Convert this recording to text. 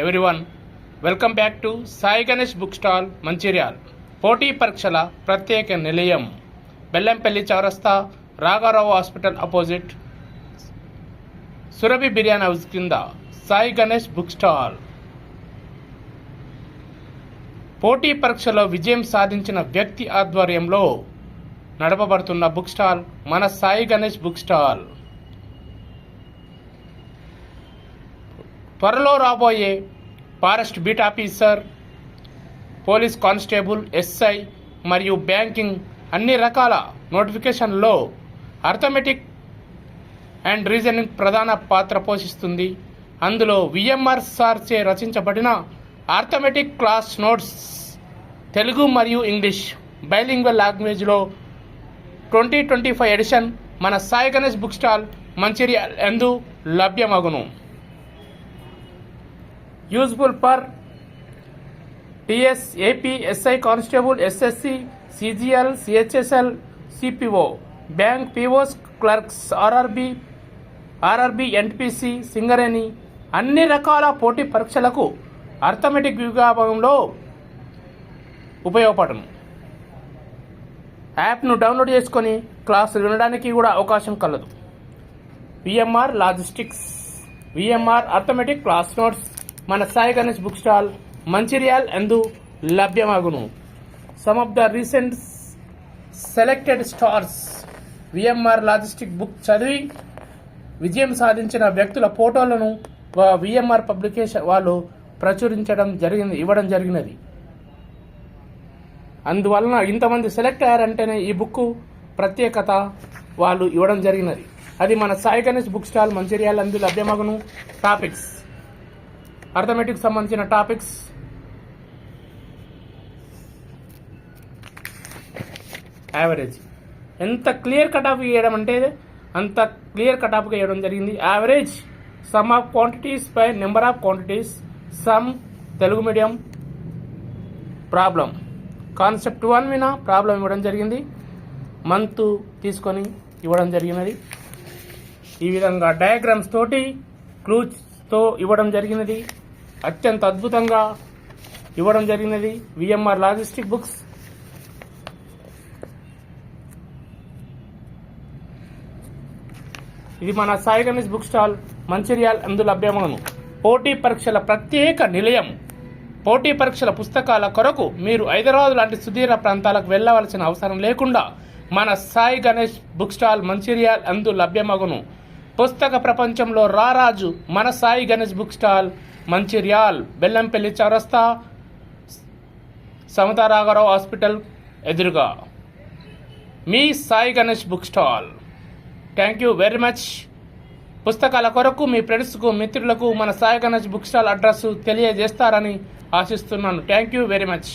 Everyone, welcome back to Sai Ganesh book stall Mancherial. పోటీ పరీక్షల ప్రత్యేక నిలయం, బెల్లంపల్లి చౌరస్తా, రాఘారావు hospital opposite, Surabhi biryani house కింద సాయి గణేష్ బుక్ స్టాల్. పోటీ పరీక్షలో విజయం సాధించిన వ్యక్తి ఆధ్వర్యంలో నడపబడుతున్న బుక్ స్టాల్ మన సాయి గణేష్ బుక్ స్టాల్. త్వరలో రాబోయే forest beat officer, police constable, SI మరియు బ్యాంకింగ్ అన్ని రకాల నోటిఫికేషన్లో అర్థమెటిక్ అండ్ రీజనింగ్ ప్రధాన పాత్ర పోషిస్తుంది. అందులో విఎంఆర్ సార్చే రచించబడిన అర్థమెటిక్ క్లాస్ నోట్స్ తెలుగు మరియు ఇంగ్లీష్ బైలింగ్వల్ లాంగ్వేజ్లో 2025 ఎడిషన్ మన సాయి గణేష్ బుక్ స్టాల్ మంచిర్యాల్ యందు లభ్యమగును. Useful for TS, AP, SI constable, SSC, CGL, CHSL, CPO, bank, POs, clerks, RRB, NPC, Singareni అన్ని రకాల పోటీ పరీక్షలకు అర్థమెటిక్ విభాగంలో ఉపయోగపడును. యాప్ను డౌన్లోడ్ చేసుకొని క్లాసులు వినడానికి కూడా అవకాశం కలదు. VMR logistics, VMR arithmetic class notes మన సాయి గణేష్ బుక్ స్టాల్ మంచిర్యాల్ యందు లభ్యమగును. Some of the recent selected stars VMR logistic book చదివి విజయం సాధించిన వ్యక్తుల ఫోటోలను విఎంఆర్ పబ్లికేషన్ వాళ్ళు ఇవ్వడం జరిగినది. అందువలన ఇంతమంది సెలెక్ట్ అయ్యారంటేనే ఈ బుక్ ప్రత్యేకత వాళ్ళు ఇవ్వడం జరిగినది. అది మన సాయి గణేష్ బుక్ స్టాల్ మంచిర్యాల్ యందు లభ్యమగును. టాపిక్స్, అర్థమెటిక్ సంబంధించిన టాపిక్స్, యావరేజ్. ఎంత క్లియర్ కటాఫ్ ఇవ్వడం అంటే అంత క్లియర్ కటాఫ్గా ఇవ్వడం జరిగింది. Average, some of quantities by number of quantities, some Telugu medium, problem, concept 1 విన ప్రాబ్లం ఇవ్వడం జరిగింది. మంత్ తీసుకొని ఇవ్వడం జరిగినది. ఈ విధంగా డయాగ్రామ్స్ తోటి క్లూస్తో ఇవ్వడం జరిగినది. అత్యంత అద్భుతంగా ఇవ్వడం జరిగినది. VMR logistic books. ఇది మన సాయి గణేష్ బుక్ స్టాల్ మంచిర్యాల్ యందు లభ్యమగును. పోటీ పరీక్షల ప్రత్యేక నిలయం. పోటీ పరీక్షల పుస్తకాల కొరకు మీరు హైదరాబాద్ లాంటి సుదూర ప్రాంతాలకు వెళ్ళవలసిన అవసరం లేకుండా మన సాయి గణేష్ బుక్ స్టాల్ మంచిర్యాల్ యందు లభ్యమగును. పుస్తక ప్రపంచంలో రారాజు మన సాయి గణేష్ బుక్ స్టాల్ మంచిర్యాల్, బెల్లంపల్లి చౌరస్తా, సమతా రాఘారావు హాస్పిటల్ ఎదురుగా మీ Sai Ganesh book stall. Thank you very much. పుస్తకాల కొరకు మీ ఫ్రెండ్స్కు, మిత్రులకు మన Sai Ganesh book stall address తెలియజేస్తారని ఆశిస్తున్నాను. Thank you very much.